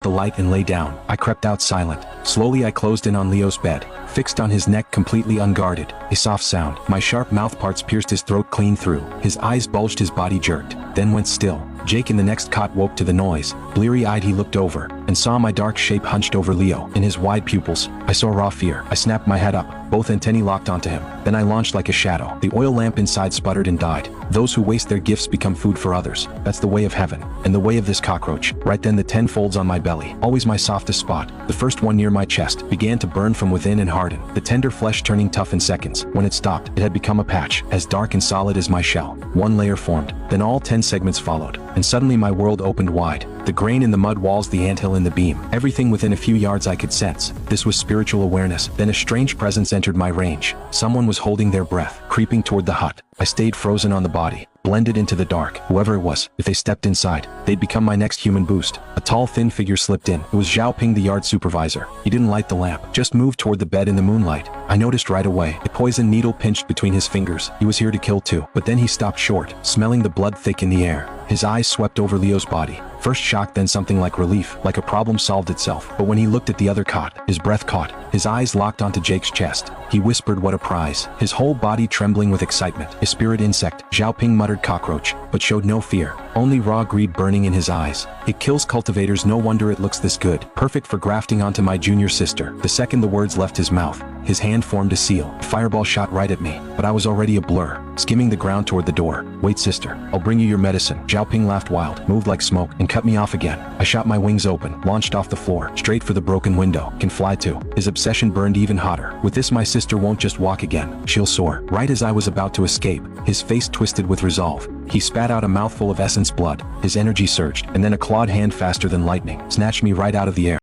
the light and lay down. I crept out silent. Slowly I closed in on Leo's bed, fixed on his neck completely unguarded. A soft sound. My sharp mouthparts pierced his throat clean through. His eyes bulged, his body jerked, then went still. Jake in the next cot woke to the noise. Bleary-eyed he looked over, and saw my dark shape hunched over Leo. In his wide pupils, I saw raw fear. I snapped my head up, both antennae locked onto him. Then I launched like a shadow. The oil lamp inside sputtered and died. Those who waste their gifts become food for others. That's the way of heaven, and the way of this cockroach. Right then the 10 folds on my belly, always my softest spot, the first one near my chest, began to burn from within and harden, the tender flesh turning tough in seconds. When it stopped, it had become a patch, as dark and solid as my shell. One layer formed, then all 10 segments followed, and suddenly my world opened wide. The grain in the mud walls, the anthill in the beam, everything within a few yards I could sense. This was spiritual awareness. Then a strange presence entered my range. Someone was holding their breath, creeping toward the hut. I stayed frozen on the body, blended into the dark. Whoever it was, if they stepped inside, they'd become my next human boost. A tall, thin figure slipped in. It was Zhao Ping, the yard supervisor. He didn't light the lamp, just moved toward the bed in the moonlight. I noticed right away. A poison needle pinched between his fingers. He was here to kill too. But then he stopped short, smelling the blood thick in the air. His eyes swept over Leo's body. First shock, then something like relief, like a problem solved itself. But when he looked at the other cot, his breath caught. His eyes locked onto Jake's chest. He whispered, "What a prize." His whole body trembling with excitement. A spirit insect. Zhao Ping muttered cockroach, but showed no fear. Only raw greed burning in his eyes. It kills cultivators, no wonder it looks this good. Perfect for grafting onto my junior sister. The second the words left his mouth, his hand formed a seal. A fireball shot right at me, but I was already a blur, skimming the ground toward the door. "Wait, sister. I'll bring you your medicine." Zhao Ping laughed wild, moved like smoke, and cut me off again. I shot my wings open, launched off the floor, straight for the broken window. Can fly too. His obsession burned even hotter. With this, my sister won't just walk again. She'll soar. Right as I was about to escape, his face twisted with resolve. He spat out a mouthful of essence blood. His energy surged, and then a clawed hand faster than lightning snatched me right out of the air.